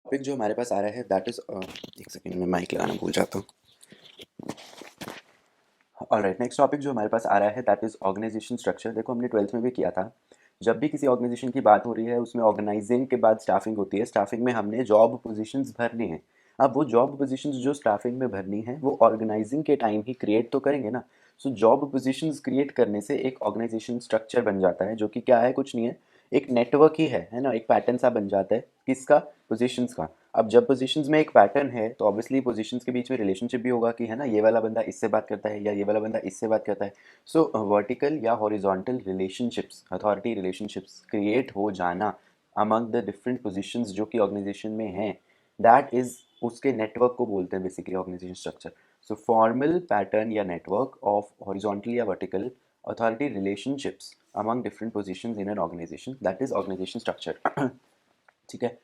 Topic जो हमारे पास आ रहा है दैट इज़ एक सेकेंड में माइक लगाना भूल जाता हूँ। ऑलराइट, नेक्स्ट टॉपिक जो हमारे पास आ रहा है दैट इज़ ऑर्गेनाइजेशन स्ट्रक्चर। देखो हमने 12th में भी किया था। जब भी किसी ऑर्गेनाइजेशन की बात हो रही है उसमें ऑर्गेनाइजिंग के बाद स्टाफिंग होती है। स्टाफिंग में हमने जॉब पोजीशंस भरनी है। अब वो जॉब पोजीशंस जो स्टाफिंग में भरनी है वो ऑर्गेनाइजिंग के टाइम ही क्रिएट तो करेंगे ना। सो जॉब पोजीशंस क्रिएट करने से एक ऑर्गेनाइजेशन स्ट्रक्चर बन जाता है जो कि क्या है, कुछ नहीं है, एक नेटवर्क ही है ना। एक पैटर्न सा बन जाता है किसका, पोजीशंस का। अब जब पोजीशंस में एक पैटर्न है तो ऑब्वियसली पोजीशंस के बीच में रिलेशनशिप भी होगा कि है ना, ये वाला बंदा इससे बात करता है या ये वाला बंदा इससे बात करता है। सो वर्टिकल या horizontal relationships, authority relationships create हो जाना अमंग द डिफरेंट पोजीशंस जो कि ऑर्गेनाइजेशन में हैं, दैट इज उसके नेटवर्क को बोलते हैं basically organisation structure. So formal pattern या नेटवर्क ऑफ हॉरिजॉन्टल या vertical authority relationships among different positions in an organisation, that is organisation structure. ठीक है।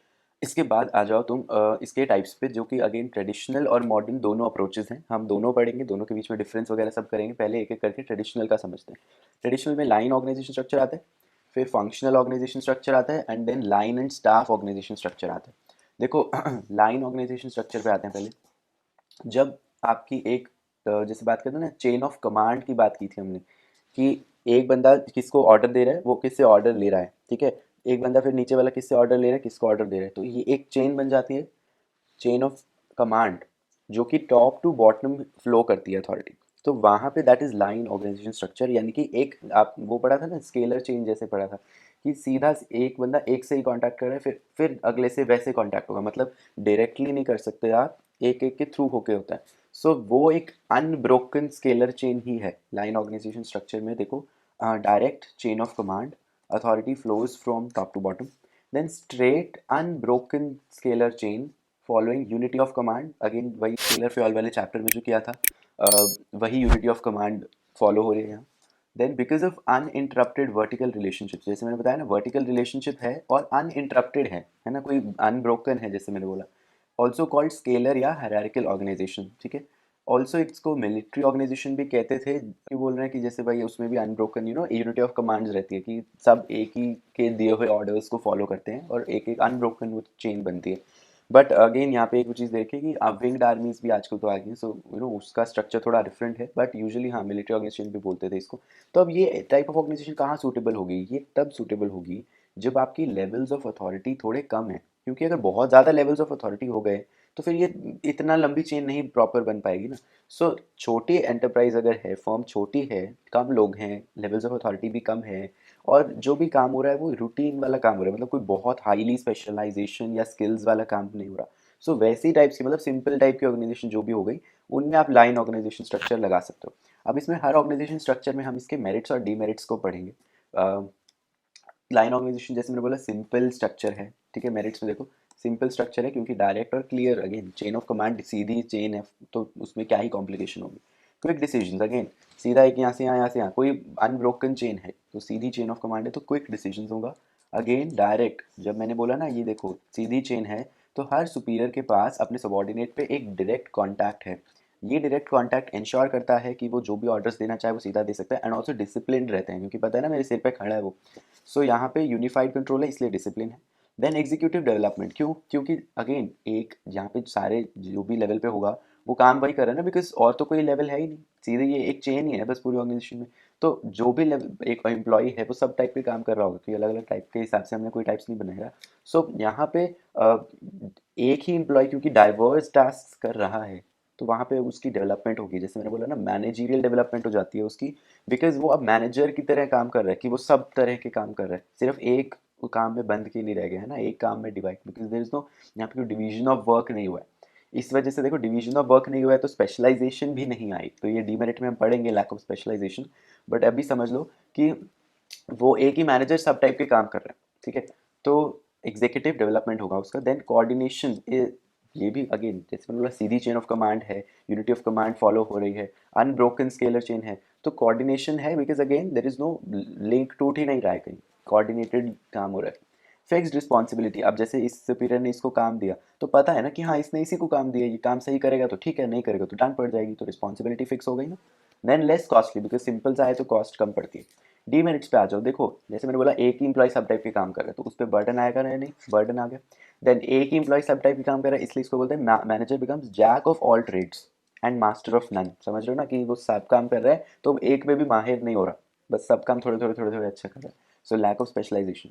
इसके बाद आ जाओ तुम इसके टाइप्स पे, जो कि अगेन ट्रेडिशनल और मॉडर्न दोनों अप्रोचेस हैं। हम दोनों पढ़ेंगे, दोनों के बीच में डिफरेंस वगैरह सब करेंगे। पहले एक एक करके ट्रेडिशनल का समझते हैं। ट्रेडिशनल में लाइन ऑर्गेनाइजेशन स्ट्रक्चर आता है, फिर फंक्शनल ऑर्गेनाइजेशन स्ट्रक्चर आता है, and then line and staff organisation structure आता है। देखो लाइन ऑर्गेनाइजेशन स्ट्रक्चर पे आते हैं पहले। जब आपकी एक जैसे बात करते हैं ना, चेन ऑफ कमांड की बात की थी हमने कि एक बंदा किसको ऑर्डर दे रहा है, वो किससे ऑर्डर ले रहा है, ठीक है। एक बंदा फिर नीचे वाला किससे ऑर्डर ले रहा है, किसको ऑर्डर दे रहा है, तो ये एक चेन बन जाती है, चेन ऑफ कमांड, जो कि टॉप टू बॉटम फ्लो करती है अथॉरिटी। तो वहाँ पे that is line organisation structure. यानी कि एक आप वो पढ़ा था ना, स्केलर चेन जैसे पढ़ा था कि सीधा एक बंदा एक से ही कांटेक्ट कर रहा है, फिर अगले से वैसे कांटेक्ट होगा, मतलब डायरेक्टली नहीं कर सकते आप, एक एक के थ्रू होके होता है। सो वो एक अनब्रोकन स्केलर चेन ही है लाइन ऑर्गेनाइजेशन स्ट्रक्चर में। देखो direct chain of command, authority flows from top to bottom, then straight unbroken scalar chain following unity of command। Again वही स्केलर फ्योल वाले चैप्टर में जो किया था, वही यूनिटी ऑफ कमांड फॉलो हो रही है यहाँ। Then because of uninterrupted vertical relationship, जैसे मैंने बताया ना, वर्टिकल रिलेशनशिप है और अनइंटरप्टेड है ना, कोई अनब्रोकन है जैसे मैंने बोला। ऑल्सो कॉल्ड स्केलर या हायरार्किकल ऑर्गेनाइजेशन, ठीक है। ऑल्सो इसको मिलिट्री ऑर्गेनाइजेशन भी कहते थे। क्यों बोल रहे हैं कि जैसे भाई उसमें भी अनब्रोकन यूनिटी ऑफ कमांड्स रहती है कि सब एक ही के दिए हुए ऑर्डर्स को फॉलो करते हैं और एक एक अनब्रोकन वो चेन बनती है। बट अगेन यहाँ पे एक चीज़ देखिए कि विंग्ड आर्मीज भी आजकल तो आ गई हैं, सो उसका स्ट्रक्चर थोड़ा डिफरेंट है, बट यूजुअली हाँ मिलिट्री ऑर्गेनाइजेशन भी बोलते थे इसको। तो अब ये टाइप ऑफ ऑर्गेनाइजेशन कहाँ सूटेबल होगी, ये तब सूटेबल होगी जब आपकी लेवल्स ऑफ अथॉरिटी थोड़े कम है। क्योंकि अगर बहुत ज़्यादा लेवल्स ऑफ अथॉरिटी हो गए तो फिर ये इतना लंबी चेन नहीं प्रॉपर बन पाएगी ना। सो छोटी एंटरप्राइज अगर है, फर्म छोटी है, कम लोग हैं, लेवल्स ऑफ अथॉरिटी भी कम है, और जो भी काम हो रहा है वो रूटीन वाला काम हो रहा है, मतलब कोई बहुत हाईली स्पेशलाइजेशन या स्किल्स वाला काम नहीं हो रहा। सो वैसी टाइप्स की, मतलब सिंपल टाइप की ऑर्गेनाइजेशन जो भी हो गई, उनमें आप लाइन ऑर्गेनाइजेशन स्ट्रक्चर लगा सकते हो। अब इसमें हर ऑर्गेनाइजेशन स्ट्रक्चर में हम इसके मेरिट्स और डीमेरिट्स को पढ़ेंगे। लाइन ऑर्गेनाइजेशन जैसे मैंने बोला सिंपल स्ट्रक्चर है, ठीक है। मेरिट्स में देखो सिंपल स्ट्रक्चर है क्योंकि डायरेक्ट और clear, again chain of command Sidhi chain है, तो उसमें क्या ही कॉम्प्लिकेशन होगी। क्विक डिसीजन, अगेन सीधा एक यहाँ से यहाँ से यहाँ, कोई अनब्रोकन चेन है तो सीधी चेन ऑफ कमांड है तो क्विक डिसीजन होगा। अगेन डायरेक्ट, जब मैंने बोला ना ये देखो सीधी चेन है, तो हर सुपीरियर के पास अपने सबॉर्डिनेट पे एक डायरेक्ट कॉन्टैक्ट है। ये डायरेक्ट कॉन्टैक्ट इंश्योर करता है कि वो जो भी ऑर्डर्स देना चाहे वो सीधा दे सकता है, एंड ऑल्सो डिसिप्लिन रहते हैं क्योंकि पता है ना मेरे सिर पे खड़ा है वो। सो यहाँ पे यूनिफाइड कंट्रोल है इसलिए डिसिप्लिन है। देन एग्जीक्यूटिव डेवलपमेंट, क्यों, क्योंकि अगेन एक यहाँ पे सारे जो भी लेवल पे होगा वो काम वही कर रहा है ना, बिकॉज और तो कोई लेवल है ही नहीं, सीधे ये एक चेन ही है बस पूरी ऑर्गेनाइजेशन में। तो जो भी लेवल एक एम्प्लॉय है वो सब टाइप के काम कर रहा होगा क्योंकि अलग अलग टाइप के हिसाब से हमने कोई टाइप्स नहीं बनाएगा। सो यहाँ पे एक ही एम्प्लॉय क्योंकि डाइवर्स टास्क कर रहा है तो वहाँ पे उसकी डेवलपमेंट होगी, जैसे मैंने बोला ना मैनेजरियल डेवलपमेंट हो जाती है उसकी। बिकॉज वो अब मैनेजर की तरह काम कर रहा है कि वो सब तरह के काम कर रहा है, सिर्फ एक काम में बंद के नहीं रह गया है ना, एक काम में divide, because there is no यहाँ पे डिवीजन ऑफ वर्क नहीं हुआ है। इस वजह से देखो डिवीजन ऑफ वर्क नहीं हुआ है तो स्पेशलाइजेशन भी नहीं आई, तो ये डीमेरिट में हम पढ़ेंगे लैक ऑफ स्पेशलाइजेशन। बट अभी समझ लो कि वो एक ही मैनेजर सब टाइप के काम कर रहे हैं, ठीक है। तो एग्जीक्यूटिव डेवलपमेंट होगा उसका। देन कोऑर्डिनेशन, ये भी अगेन जैसे मैंने बोला सीधी चेन ऑफ कमांड है, यूनिटी ऑफ कमांड फॉलो हो रही है, अनब्रोकन स्केलर चेन है, तो कोऑर्डिनेशन है because again there is no link टूट ही नहीं रहा है, कहीं कोऑर्डिनेटेड काम हो रहा है। फिक्स्ड रिस्पॉन्सिबिलिटी, अब जैसे इस सुपीरियर ने इसको काम दिया तो पता है ना कि हाँ इसने इसी को काम दिया, ये काम सही करेगा तो ठीक है, नहीं करेगा तो डांट पड़ जाएगी, तो रिस्पॉन्सिबिलिटी फिक्स हो गई ना। Than less costly, because simple सा है तो कॉस्ट कम पड़ती है। डीमेरिट्स पे आ जाओ, देखो जैसे मैंने बोला एक ही इंप्लॉय सब टाइप के काम कर रहा है तो उस पर बर्डन आएगा नहीं, बर्डन आ गया। देन एक ही एम्प्लॉय सब टाइप के काम कर रहा है, इसलिए इसको बोलते हैं manager becomes jack of all trades and master of none. समझ रहे हो ना कि वो सब काम कर रहा है तो एक में भी माहिर नहीं हो रहा, बस सब काम थोड़े थोड़े थोड़े थोड़े अच्छा कर रहा है। So lack of specialisation.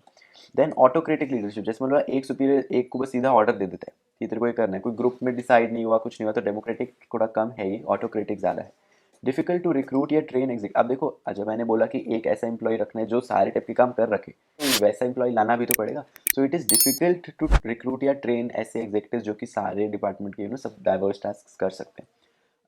Then autocratic leadership, जैसे मतलब एक सुपीरियर एक को बस सीधा ऑर्डर दे देता है कि तेरे को ये करना है, कोई ग्रुप में डिसाइड नहीं हुआ, कुछ नहीं हुआ, तो डेमोक्रेटिक थोड़ा कम है, ये ऑटोक्रेटिक ज़्यादा है। डिफिकल्ट टू रिक्रूट या ट्रेन एग्जिट, अब देखो जब मैंने बोला कि एक ऐसा एम्प्लॉय रखना है जो सारे टाइप के काम कर रखे, तो वैसा एम्प्लॉय लाना भी तो पड़ेगा। So it is difficult to recruit या ट्रेन ऐसे एग्जीक्यूटिव जो कि सारे डिपार्टमेंट के सब डाइवर्स टास्क कर सकते हैं।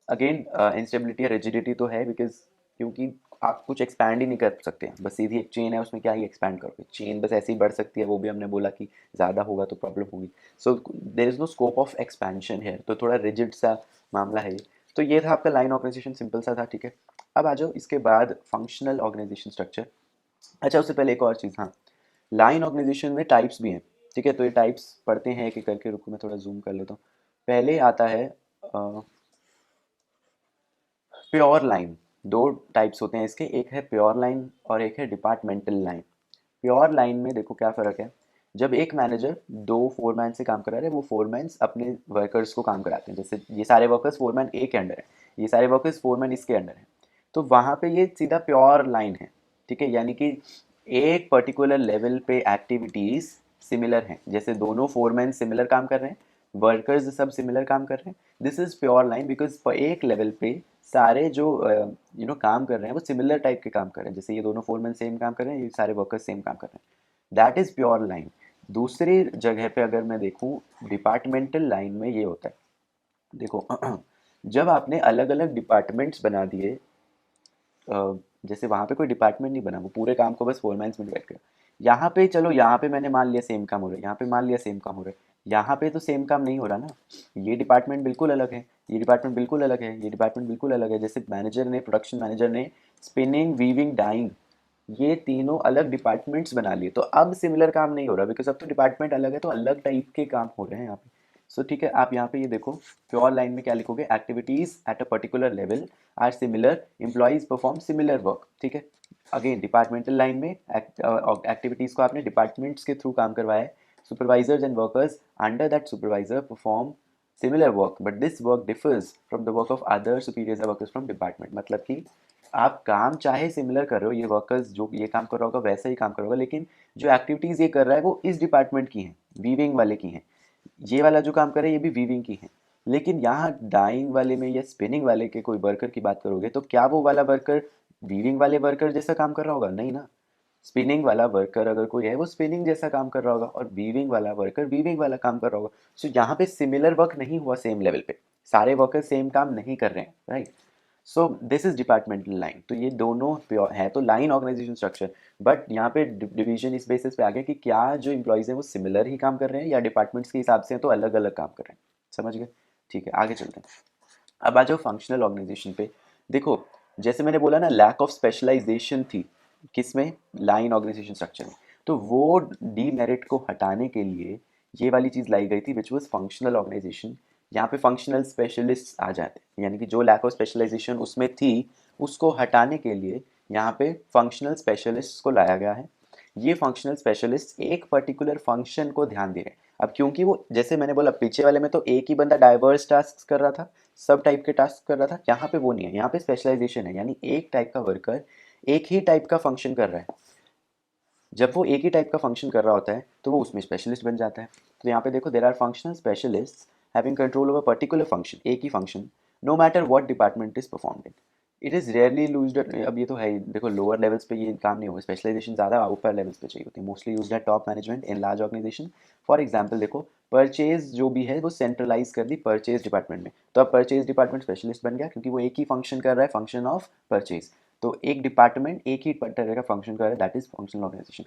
अगेन इंस्टेबिलिटी या रिजिडिटी तो है, बिकॉज क्योंकि आप कुछ एक्सपैंड ही नहीं कर सकते, बस सीधी एक चेन है, उसमें क्या ही एक्सपैंड करोगे, चेन बस ऐसे ही बढ़ सकती है, वो भी हमने बोला कि ज़्यादा होगा तो प्रॉब्लम होगी। So there is no scope of expansion है, तो थोड़ा रिजिड सा मामला है ये। तो ये था आपका लाइन ऑर्गेनाइजेशन, सिंपल सा था, ठीक है। अब आ जाओ इसके बाद फंक्शनल ऑर्गेनाइजेशन स्ट्रक्चर। अच्छा उससे पहले एक और चीज़, हाँ, लाइन ऑर्गेनाइजेशन में टाइप्स भी हैं, ठीक है, तो ये टाइप्स पढ़ते हैं एक एक करके, रुको मैं थोड़ा जूम कर लेता हूँ। पहले आता है प्योर लाइन। दो टाइप्स होते हैं इसके, एक है प्योर लाइन और एक है डिपार्टमेंटल लाइन। प्योर लाइन में देखो क्या फ़र्क है, जब एक मैनेजर दो फोरमैन से काम करा रहे हैं, वो फोरमैन्स अपने वर्कर्स को काम कराते हैं, जैसे ये सारे वर्कर्स फोरमैन ए के अंडर है, ये सारे वर्कर्स फोरमैन इसके अंडर है, तो वहाँ पे ये सीधा प्योर लाइन है, ठीक है। यानी कि एक पर्टिकुलर लेवल पे एक्टिविटीज़ सिमिलर हैं, जैसे दोनों फोरमैन सिमिलर काम कर रहे हैं, वर्कर्स सब सिमिलर काम कर रहे हैं, this is pure line, because एक लेवल पे सारे जो काम कर रहे हैं वो सिमिलर टाइप के काम कर रहे हैं, जैसे ये दोनों फोरमैन सेम काम कर रहे हैं, ये सारे वर्कर्स सेम काम कर रहे हैं, दैट इज़ प्योर लाइन। दूसरी जगह पे अगर मैं देखूँ डिपार्टमेंटल लाइन में ये होता है, देखो जब आपने अलग अलग डिपार्टमेंट्स बना दिए, जैसे वहाँ पे कोई डिपार्टमेंट नहीं बना, वो पूरे काम को बस फोरमैन्स में डिवाइड कर, यहाँ पे चलो यहाँ पे मैंने मान लिया सेम काम हो रहा है, यहाँ पे मान लिया सेम काम हो रहा है, यहाँ पे तो सेम काम नहीं हो रहा ना, ये डिपार्टमेंट बिल्कुल अलग है, ये डिपार्टमेंट बिल्कुल अलग है, ये डिपार्टमेंट बिल्कुल अलग है, जैसे मैनेजर ने प्रोडक्शन मैनेजर ने स्पिनिंग वीविंग डाइंग ये तीनों अलग डिपार्टमेंट्स बना लिए, तो अब सिमिलर काम नहीं हो रहा, बिकॉज अब तो डिपार्टमेंट अलग है, तो अलग टाइप के काम हो रहे हैं यहाँ पे। सो ठीक है, आप यहाँ पे ये देखो प्योर लाइन में क्या लिखोगे, activities at a particular level are similar, employees perform similar work, ठीक है। अगेन डिपार्टमेंटल लाइन में एक्टिविटीज को आपने डिपार्टमेंट्स के थ्रू काम करवाया है, supervisors and workers under that supervisor perform similar work but this work differs from the work of other superiors workers from department, मतलब कि आप काम चाहे सिमिलर कर रहे हो, ये वर्कर्स जो ये काम कर रहा होगा वैसा ही काम कर रहा होगा, लेकिन जो एक्टिविटीज़ ये कर रहा है वो इस डिपार्टमेंट की हैं, वीविंग वाले की हैं, ये वाला जो काम कर रहा है ये भी वीविंग की है। लेकिन यहाँ डाइंग वाले में या स्पिनिंग वाले के कोई वर्कर की बात करोगे तो क्या वो वाला वर्कर वीविंग वाले वर्कर जैसा काम कर रहा होगा, नहीं ना। स्पिनिंग वाला वर्कर अगर कोई है वो स्पिनिंग जैसा काम कर रहा होगा, और वीविंग वाला वर्कर वीविंग वाला काम कर रहा होगा। सो यहाँ पे सिमिलर वर्क नहीं हुआ सेम लेवल पे, सारे वर्कर सेम काम नहीं कर रहे हैं, right. So this is departmental line, तो ये दोनों प्योर है तो लाइन ऑर्गेनाइजेशन स्ट्रक्चर, बट यहाँ पे डिवीजन इस बेसिस पे आ गया कि क्या जो इम्प्लॉयज़ हैं वो सिमिलर ही काम कर रहे हैं या डिपार्टमेंट्स के हिसाब से हैं तो अलग अलग काम कर रहे हैं, समझ गए। ठीक है आगे चलते हैं। अब आ जाओ फंक्शनल ऑर्गेनाइजेशन पे। देखो जैसे मैंने बोला ना लैक ऑफ स्पेशलाइजेशन थी किसमें, लाइन ऑर्गेनाइजेशन स्ट्रक्चर में, तो वो डीमेरिट को हटाने के लिए ये वाली चीज़ लाई गई थी विच वॉज फंक्शनल ऑर्गेनाइजेशन। यहाँ पे फंक्शनल स्पेशलिस्ट आ जाते हैं, यानी कि जो लैक ऑफ स्पेशलाइजेशन उसमें थी उसको हटाने के लिए यहाँ पे फंक्शनल स्पेशलिस्ट को लाया गया है। ये फंक्शनल स्पेशलिस्ट एक पर्टिकुलर फंक्शन को ध्यान दे रहे हैं। अब क्योंकि वो जैसे मैंने बोला पीछे वाले में तो एक ही बंदा डाइवर्स टास्क कर रहा था, सब टाइप के टास्क कर रहा था, यहाँ पे वो नहीं है, यहाँ पे स्पेशलाइजेशन है, यानी एक टाइप का वर्कर एक ही टाइप का फंक्शन कर रहा है। जब वो एक ही टाइप का फंक्शन कर रहा होता है तो वो उसमें स्पेशलिस्ट बन जाता है। तो यहाँ पे देखो there are functional specialist having control over particular function, एक ही function, no matter what department is performed in. It is rarely used, अब ये तो है ही, देखो लोअर लेवल्स पे ये काम नहीं होगा, स्पेशलाइजेशन ज़्यादा ऊपर लेवल्स पे चाहिए होती है, mostly used at top management in large organisation. For example देखो परचेज जो भी है वो सेंट्रलाइज कर दी परचेज डिपार्टमेंट में, तो अब परचेज डिपार्टमेंट स्पेशलिस्ट बन गया क्योंकि वो एक ही फंक्शन कर रहा है, फंक्शन ऑफ परचेज। तो एक डिपार्टमेंट एक ही तरह का फंक्शन कर रहा है, that is functional organisation.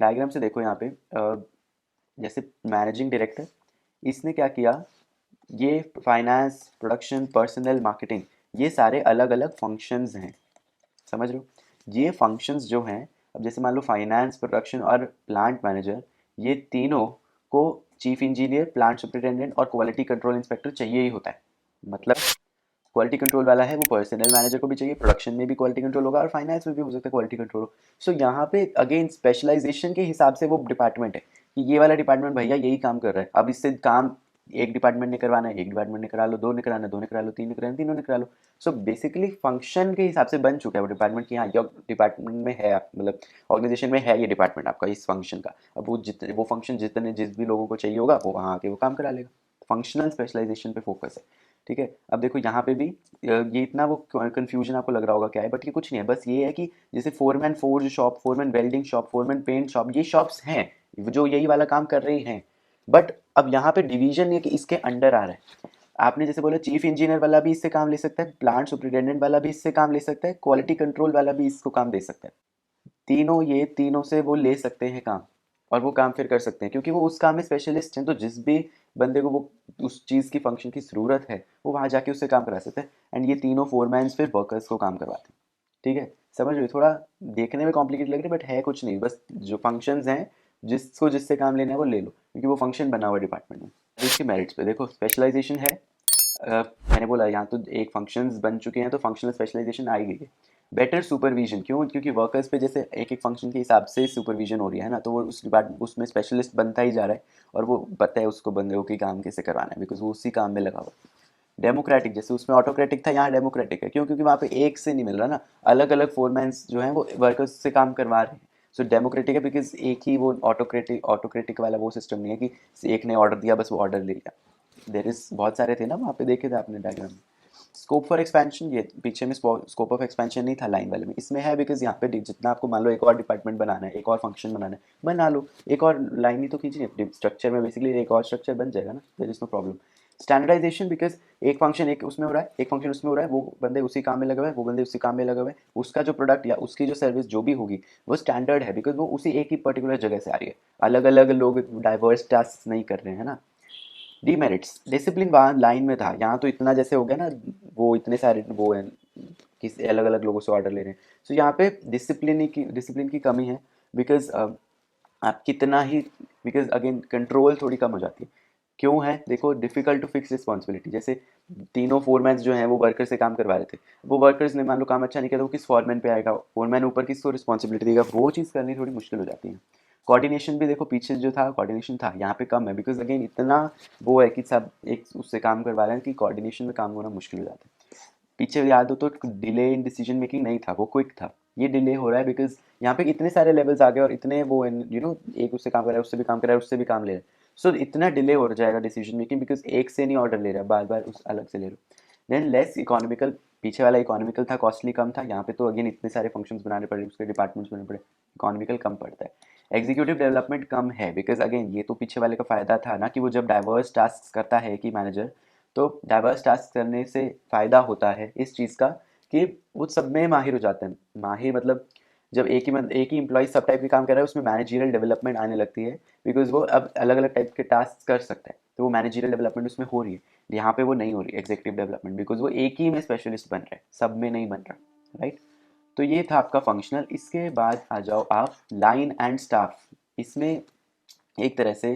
Diagram से देखो यहाँ पे जैसे मैनेजिंग डायरेक्टर, इसने क्या किया, ये फाइनेंस प्रोडक्शन पर्सनल मार्केटिंग ये सारे अलग अलग फंक्शंस हैं, समझ रहे हो। ये फंक्शंस जो हैं, अब जैसे मान लो फाइनेंस प्रोडक्शन और प्लांट मैनेजर, ये तीनों को चीफ इंजीनियर प्लांट सुपरिटेंडेंट और क्वालिटी कंट्रोल इंस्पेक्टर चाहिए ही होता है। मतलब क्वालिटी कंट्रोल वाला है वो पर्सनल मैनेजर को भी चाहिए, प्रोडक्शन में भी क्वालिटी कंट्रोल होगा और फाइनेंस में भी हो सकता है क्वालिटी कंट्रोल हो। सो यहाँ पे अगेन स्पेशलाइजेशन के हिसाब से वो डिपार्टमेंट है कि ये वाला डिपार्टमेंट भैया यही काम कर रहा है, अब इससे काम एक डिपार्टमेंट ने करवाना है, एक डिपार्टमेंट ने करा लो, दो ने कराना है, दो ने करा लो, तीन ने कराना है, तीनों ने करा लो। सो बेसिकली फंक्शन के हिसाब से बन चुका है वो डिपार्टमेंट कि हाँ ये डिपार्टमेंट में है, मतलब ऑर्गेनाइजेशन में है ये डिपार्टमेंट आपका इस फंक्शन का। अब वो जितने वो फंक्शन जितने जिस भी लोगों को चाहिए होगा वो वहाँ आके वो काम करा लेगा। फंक्शनल स्पेशलाइजेशन पे फोकस है। ठीक है, अब देखो यहाँ पे भी ये इतना वो कन्फ्यूजन आपको लग रहा होगा क्या है, बट ये कुछ नहीं है, बस ये है कि जैसे foreman forge shop, foreman welding shop, foreman paint shop, ये शॉप्स हैं जो यही वाला काम कर रही हैं। बट अब यहाँ पे डिवीजन ये कि इसके अंडर आ रहा है। आपने जैसे बोला चीफ इंजीनियर वाला भी इससे काम ले सकता है, प्लांट सुपरिटेंडेंट वाला भी इससे काम ले सकता है, क्वालिटी कंट्रोल वाला भी इसको काम दे सकता है। तीनों ये तीनों से वो ले सकते हैं काम, और वो काम फिर कर सकते हैं क्योंकि वो उस काम में स्पेशलिस्ट हैं। तो जिस भी बंदे को वो उस चीज़ की फंक्शन की ज़रूरत है वो वहाँ जाके उससे काम करा सकते हैं। एंड ये तीनों फोरमैन्स फिर वर्कर्स को काम करवाते हैं। ठीक है, समझ रहे हो? थोड़ा देखने में कॉम्प्लिकेट लग रहा है बट है कुछ नहीं, बस जो फंक्शंस हैं जिसको जिससे काम लेना है वो ले लो क्योंकि वो फंक्शन बना हुआ है डिपार्टमेंट में। इसके मेरिट्स पे देखो, स्पेशलाइजेशन है। मैंने बोला यहाँ तो एक फंक्शंस बन चुके हैं तो फंक्शनल स्पेशलाइजेशन आई गई है। बेटर सुपरविजन, क्यों? क्योंकि वर्कर्स पे जैसे एक एक फंक्शन के हिसाब से सुपरविजन हो रही है ना, तो वो उस डिपार्ट उसमें स्पेशलिस्ट बनता ही जा रहा है और वो पता है उसको बंदे की काम कैसे करवाना है बिकॉज वो उसी काम में लगा हुआ है। डेमोक्रेटिक, जैसे उसमें ऑटोक्रेटिक था, यहाँ डेमोक्रेटिक है। क्यों? क्योंकि वहाँ पे एक से नहीं मिल रहा ना, अलग अलग फोरमैन्स जो हैं वो वर्कर्स से काम करवा रहे हैं। सो डेमोक्रेटिक है बिकॉज एक ही वो ऑटोक्रेटिक वाला वो सिस्टम नहीं है कि एक ने ऑर्डर दिया बस वो ऑर्डर ले लिया। देर इज बहुत सारे थे ना वहाँ पे, देखे थे आपने डायग्राम में। स्कोप फॉर एक्सपेंशन, ये पीछे में स्कोप ऑफ एक्सपेंशन नहीं था लाइन वाले में, इसमें है बिकॉज यहाँ पे जितना आपको मान लो एक और डिपार्टमेंट बनाना है, एक और फंक्शन बनाना है, बना लो, एक और लाइन ही तो खींचनी है स्ट्रक्चर में, बेसिकली एक और स्ट्रक्चर बन जाएगा ना, there is no problem. Standardisation, because एक फंक्शन एक उसमें हो रहा है, एक फंक्शन उसमें हो रहा है, वो बंदे उसी काम में लगे हुए हैं, वो बंदे उसी काम में लगे हुए हैं, उसका जो प्रोडक्ट या उसकी जो सर्विस जो भी होगी वो स्टैंडर्ड है बिकॉज वो उसी एक ही पर्टिकुलर जगह से आ रही है, अलग अलग लोग डाइवर्स टास्क नहीं कर रहे हैं ना। डीमेरिट्स, डिसिप्लिन वहाँ लाइन में था, यहाँ तो इतना जैसे हो गया ना, वो इतने सारे वो हैं किसी अलग अलग लोगों से ऑर्डर ले रहे हैं। सो यहाँ पे डिसिप्लिन की कमी है बिकॉज आप कितना ही, बिकॉज अगेन कंट्रोल थोड़ी कम हो जाती है। क्यों है? देखो, डिफिकल्ट टू फिक्स रिस्पॉन्सिबिलिटी, जैसे तीनों फोरमैन जो हैं वो वर्कर से काम करवा रहे थे, वो वर्कर्स ने मान लो काम अच्छा नहीं किया तो वो किस फोरमैन पे आएगा, फोरमैन ऊपर किसको रिस्पॉन्सिबिलिटी देगा, वो चीज़ करनी थोड़ी मुश्किल हो जाती है। कोऑर्डिनेशन भी देखो, पीछे जो था कोऑर्डिनेशन था, यहाँ पे कम है बिकॉज अगेन इतना वो है कि सब एक उससे काम करवा रहे हैं कि कोऑर्डिनेशन में काम होना मुश्किल हो जाता है। पीछे याद हो तो डिले इन डिसीजन मेकिंग नहीं था, वो क्विक था। ये डिले हो रहा है बिकॉज यहाँ पे इतने सारे लेवल्स आ गए और इतने वो एक उससे काम कर रहा है, उससे भी काम कर रहा है, उससे भी काम ले रहा है। सो इतना डिले हो जाएगा डिसीजन मेकिंग बिकॉज एक से नहीं ऑर्डर ले रहा है, बार बार उस अलग से ले रहा है। देन लेस इकोनॉमिकल, पीछे वाला इकोनॉमिकल था, कॉस्टली कम था, यहाँ पे तो अगेन इतने सारे फंक्शंस बनाने पड़े, उसके डिपार्टमेंट्स बनाने पड़े, इकोनॉमिकल कम पड़ता है। एग्जीक्यूटिव डेवलपमेंट कम है बिकॉज अगेन ये तो पीछे वाले का फ़ायदा था ना कि वो जब डाइवर्स टास्क करता है कि मैनेजर, तो डाइवर्स टास्क करने से फ़ायदा होता है इस चीज़ का कि वो सब में माहिर हो जाते हैं। माहिर मतलब जब एक ही एम्प्लॉय सब टाइप के काम कर रहा है उसमें मैनेजरियल डेवलपमेंट आने लगती है बिकॉज वो अब अलग अलग टाइप के टास्क कर सकता है, तो वो मैनेजरियल डेवलपमेंट उसमें हो रही है। यहाँ पे वो नहीं हो रही एग्जीक्यूटिव डेवलपमेंट बिकॉज वो एक ही में स्पेशलिस्ट बन रहा है, सब में नहीं बन रहा, राइट। तो ये था आपका फंक्शनल। इसके बाद आ जाओ आप लाइन एंड स्टाफ। इसमें एक तरह से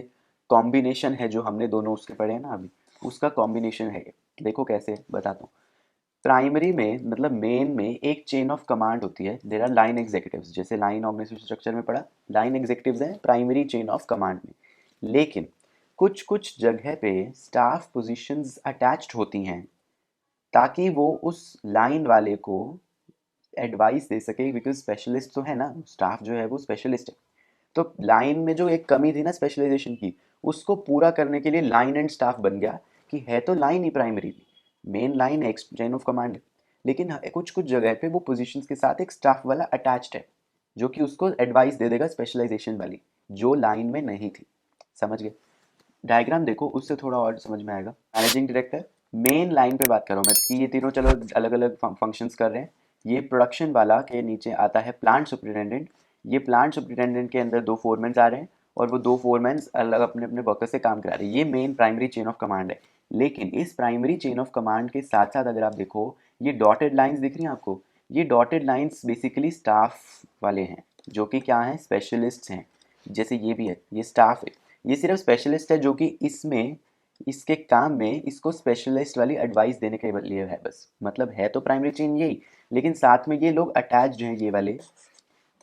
कॉम्बिनेशन है, जो हमने दोनों उसके पढ़े हैं ना अभी, उसका कॉम्बिनेशन है ये। देखो कैसे बताता हूँ। प्राइमरी में मतलब मेन में एक चेन ऑफ कमांड होती है, देयर आर लाइन एग्जीक्यूटिव्स, जैसे लाइन ऑर्गेनाइजेशन स्ट्रक्चर में पढ़ा, लाइन एग्जीक्यूटिव्स हैं प्राइमरी चेन ऑफ कमांड में। लेकिन कुछ कुछ जगह पे स्टाफ पोजीशंस अटैच्ड होती हैं ताकि वो उस लाइन वाले को एडवाइस दे सके, बिकॉज स्पेशलिस्ट तो है ना, स्टाफ जो है वो स्पेशलिस्ट है। तो लाइन में जो एक कमी थी ना स्पेशलाइजेशन की, उसको पूरा करने के लिए लाइन एंड स्टाफ बन गया कि है तो लाइन ही प्राइमरी, मेन लाइन है, चेन ऑफ कमांड है, लेकिन कुछ कुछ जगह पे वो पोजीशंस के साथ एक स्टाफ वाला अटैच्ड है जो कि उसको एडवाइस दे देगा स्पेशलाइजेशन वाली, जो लाइन में नहीं थी। समझ गए? डायग्राम देखो, उससे थोड़ा और समझ में आएगा। मैनेजिंग डायरेक्टर, मेन लाइन पे बात कर रहा हूँ मैं कि ये तीनों चलो अलग अलग फंक्शंस कर रहे हैं। ये प्रोडक्शन वाला के नीचे आता है प्लांट सुपरिटेंडेंट। ये प्लांट सुपरिटेंडेंट के अंदर दो फोरमैन्स आ रहे हैं और वो दो फोरमैन्स अलग अपने अपने वर्कर से काम करा रहे हैं। ये main primary chain of command है। लेकिन इस प्राइमरी चेन ऑफ कमांड के साथ साथ अगर आप देखो, ये डॉटेड लाइन्स दिख रही हैं आपको, ये डॉटेड लाइन्स बेसिकली स्टाफ वाले हैं जो कि क्या हैं, स्पेशलिस्ट हैं। जैसे ये भी है, ये स्टाफ है, ये सिर्फ स्पेशलिस्ट है जो कि इसमें इसके काम में इसको स्पेशलिस्ट वाली एडवाइस देने के लिए है बस। मतलब है तो प्राइमरी चेन यही, लेकिन साथ में ये लोग अटैच्ड हैं,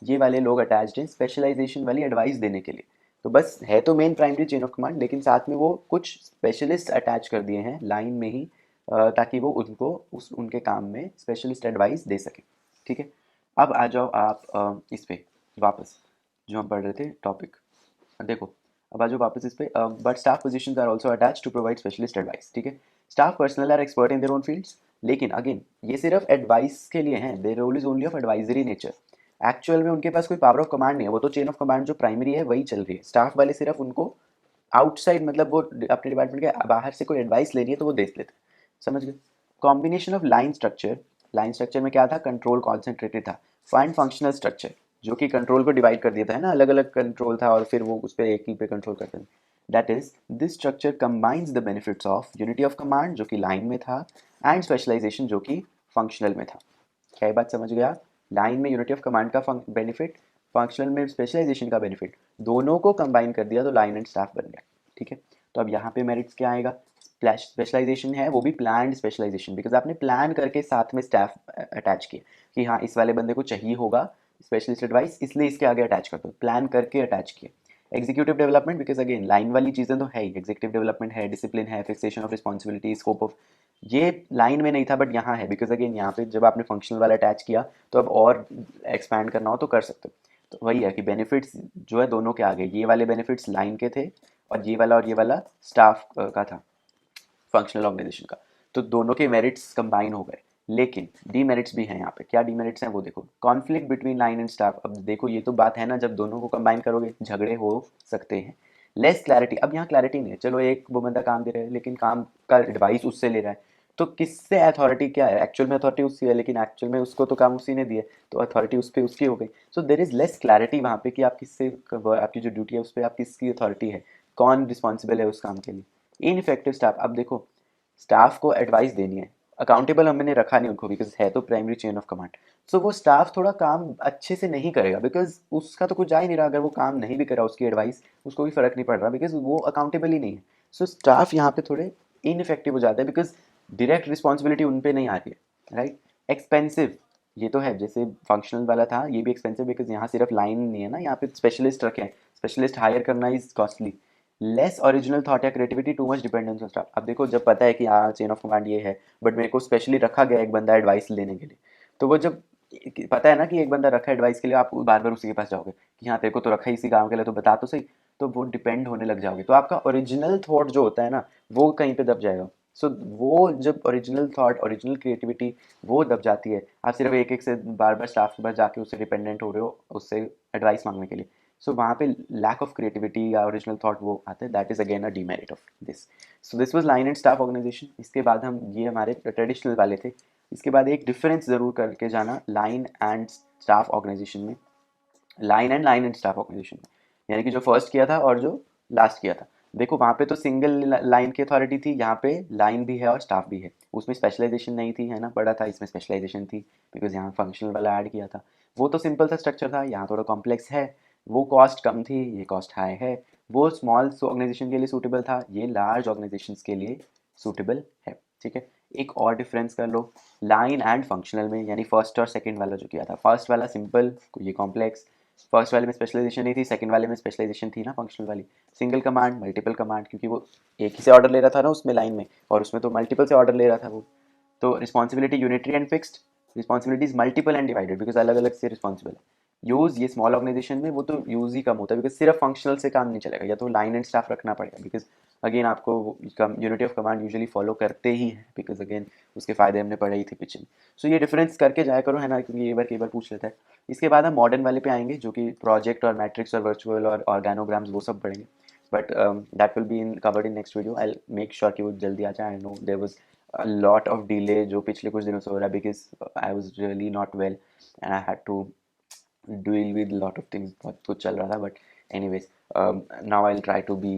ये वाले लोग अटैच्ड हैं स्पेशलाइजेशन वाली एडवाइस देने के लिए। तो बस है तो main primary chain of command, लेकिन साथ में वो कुछ स्पेशलिस्ट अटैच कर दिए हैं लाइन में ही, ताकि वो उनको उनके काम में स्पेशलिस्ट एडवाइस दे सके। ठीक है, अब आ जाओ आप इस पे वापस, जो हम पढ़ रहे थे टॉपिक। देखो, अब आ जाओ वापस इस पे। But staff positions are also attach to provide specialist advice. ठीक है, staff personal are expert in their own fields, लेकिन अगेन ये सिर्फ एडवाइस के लिए हैं, their role is only of advisory nature. Actual में उनके पास कोई पावर ऑफ कमांड नहीं है, वो तो चेन ऑफ कमांड जो प्राइमरी है वही चल रही है। स्टाफ वाले सिर्फ उनको आउटसाइड, मतलब वो अपने डिपार्टमेंट के बाहर से कोई एडवाइस लेनी है तो वो देख लेते हैं। समझ गए? Combination of line structure, line structure में क्या था, कंट्रोल कॉन्सेंट्रेटेड था। फाइंड फंक्शनल स्ट्रक्चर, जो कि कंट्रोल को डिवाइड कर दिया था, है ना, अलग अलग कंट्रोल था और फिर वो उस पर एक ही पे कंट्रोल करते थे। That is this structure combines the benefits of unity of command, जो कि लाइन में था, एंड स्पेशलाइजेशन, जो कि फंक्शनल में था। क्या ये बात समझ गया? लाइन में यूनिटी ऑफ कमांड का बेनिफिट, फंक्शनल में स्पेशलाइजेशन का बेनिफिट, दोनों को कंबाइन कर दिया तो लाइन एंड स्टाफ बन गया। ठीक है, तो अब यहाँ पे मेरिट्स क्या आएगा? स्पेशलाइजेशन है, वो भी प्लान्ड स्पेशलाइजेशन, बिकॉज आपने प्लान करके साथ में स्टाफ अटैच किया कि हाँ इस वाले बंदे को चाहिए होगा स्पेशलिस्ट एडवाइस, इसलिए इसके आगे अटैच कर दो, प्लान करके अटैच किया। Executive development, because again line वाली चीज़ें तो है ही, एग्जीक्यूटिव डेवलपमेंट है, डिसिप्लिन है, fixation of responsibility, scope of, ये लाइन में नहीं था बट यहाँ है, बिकॉज अगेन यहाँ पे जब आपने फंक्शनल वाला अटैच किया तो अब और एक्सपैंड करना हो तो कर सकते हो। तो वही है कि बेनिफिट्स जो है दोनों के आगे, ये वाले बेनिफिट्स लाइन के थे और ये वाला स्टाफ का था, फंक्शनल ऑर्गेनाइजेशन का। तो दोनों के मेरिट्स कंबाइन हो गए, लेकिन डीमेरिट्स भी हैं यहाँ पे। क्या डीमेरिट्स हैं वो देखो। Conflict between line and staff, अब देखो ये तो बात है ना, जब दोनों को कंबाइन करोगे झगड़े हो सकते हैं। लेस क्लैरिटी, अब यहाँ क्लैरिटी नहीं है, चलो एक वो बंदा काम दे रहा है लेकिन काम का एडवाइस उससे ले रहा है, तो किससे अथॉरिटी क्या है? एक्चुअल में अथॉरिटी उसकी है, लेकिन एक्चुअल में उसको तो काम उसी ने दिया, तो अथॉरिटी उस पर उसकी हो गई। सो देर इज लेस क्लैरिटी वहाँ पे कि आप किससे, आपकी जो ड्यूटी है उस पर आप किसकी अथॉरिटी है, कौन रिस्पॉन्सिबल है उस काम के लिए। इनफेक्टिव स्टाफ, अब देखो स्टाफ को एडवाइस देनी है, अकाउंटेबल हमने रखा नहीं उनको, बिकॉज है तो प्राइमरी चेन ऑफ कमांड। सो वो स्टाफ थोड़ा काम अच्छे से नहीं करेगा, बिकॉज उसका तो कुछ जा ही नहीं रहा, अगर वो काम नहीं भी करा उसकी एडवाइस उसको भी फर्क नहीं पड़ रहा, बिकॉज वो अकाउंटेबल ही नहीं है। सो स्टाफ यहाँ पे थोड़े इनफेक्टिव हो जाते हैं, बिकॉज डायरेक्ट रिस्पॉन्सिबिलिटी उन पे नहीं आ रही है, राइट। एक्सपेंसिव, ये तो है, जैसे फंक्शनल वाला था ये भी एक्सपेंसिव, बिकॉज यहाँ सिर्फ लाइन नहीं है ना, यहाँ पे स्पेशलिस्ट रखे हैं, स्पेशलिस्ट हायर करना is costly. Less original thought या creativity, too much dependence on staff. अब देखो जब पता है कि हाँ चेन ऑफ कमांड ये है, बट मेरे को स्पेशली रखा गया एक बंदा एडवाइस लेने के लिए, तो वो जब पता है ना कि एक बंदा रखा है एडवाइस के लिए, आप बार बार उसी के पास जाओगे कि हाँ तेरे को तो रखा है इसी काम के लिए, तो बता तो सही। तो वो डिपेंड होने लग जाओगे, तो आपका ओरिजिनल थॉट जो होता है ना वो कहीं पे दब जाएगा। सो वो जब ओरिजिनल थॉट, ओरिजिनल क्रिएटिविटी वो दब जाती है, आप सिर्फ एक एक से बार बार स्टाफ के पास जाके उससे डिपेंडेंट हो रहे हो उससे एडवाइस मांगने के लिए। सो वहाँ पे लैक ऑफ क्रिएटिविटी या ओरिजिनल थॉट वो आते हैं, that is again a demerit of this. So this was line and staff organisation. इसके बाद हम, ये हमारे ट्रेडिशनल वाले थे। इसके बाद एक डिफरेंस ज़रूर करके जाना लाइन एंड स्टाफ ऑर्गेनाइजेशन में, लाइन एंड स्टाफ ऑर्गेनाइजेशन में, यानी कि जो फर्स्ट किया था और जो लास्ट किया था। देखो वहाँ पे तो सिंगल लाइन की अथॉरिटी थी, यहाँ पे लाइन भी है और स्टाफ भी है, उसमें स्पेशलाइजेशन नहीं थी, है ना, पड़ा था, इसमें स्पेशलाइजेशन थी, बिकॉज यहाँ फंक्शनल वाला ऐड किया था। वो तो सिंपल सा स्ट्रक्चर था, यहाँ थोड़ा कॉम्प्लेक्स है। वो कॉस्ट कम थी, ये कॉस्ट हाई है। वो स्मॉल ऑर्गेनाइजेशन के लिए सूटेबल था, ये लार्ज ऑर्गेनाइजेशन के लिए सूटेबल है। ठीक है, एक और डिफरेंस कर लो लाइन एंड फंक्शनल में, यानी फर्स्ट और सेकंड वाला जो किया था, फर्स्ट वाला सिंपल, ये कॉम्प्लेक्स। फर्स्ट वाले में स्पेशलाइजेशन नहीं थी, सेकंड वाले में स्पेशलाइजेशन थी ना फंक्शनल वाली। सिंगल कमांड, मल्टीपल कमांड, क्योंकि वो एक ही से ऑर्डर ले रहा था ना उसमें लाइन में, और उसमें तो मल्टीपल से ऑर्डर ले रहा था वो। तो responsibility unitary and fixed, responsibilities multiple and divided, because अलग अलग से रिस्पॉन्सिबल है। यूज़, ये स्मॉल ऑर्गेनाइजेशन में वो तो यूज़ ही कम होता है, बिकॉज सिर्फ फंक्शनल से काम नहीं चलेगा, या तो लाइन एंड स्टाफ रखना पड़ेगा, बिकॉज अगेन आपको unity of command usually follow करते ही है, बिकॉज अगेन उसके फायदे हमने पढ़े ही थे पीछे। सो ये डिफरेंस करके जाया करो, है ना, क्योंकि ये बार कई बार पूछ लेता है। इसके बाद हम मॉडर्न वाले पे आएंगे, जो कि प्रोजेक्ट और मैट्रिक्स और वर्चुअल और ऑर्गेनोग्राम्स वो सब पढ़ेंगे, but that will be in covered in next video. I make sure कि वो जल्दी आ जाए। I know there was a lot of delay जो पिछले कुछ दिनों से हो रहा है, because I was really not well and I had to deal with a lot of things, बहुत कुछ चल रहा था, but anyways, now I'll try to be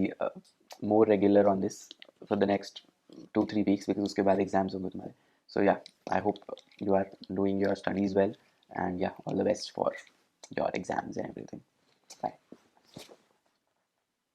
more regular on this for the next 2-3 weeks, because उसके बाद exams होंगे तुम्हारे। So yeah, I hope you are doing your studies well, and yeah, all the best for your exams and everything.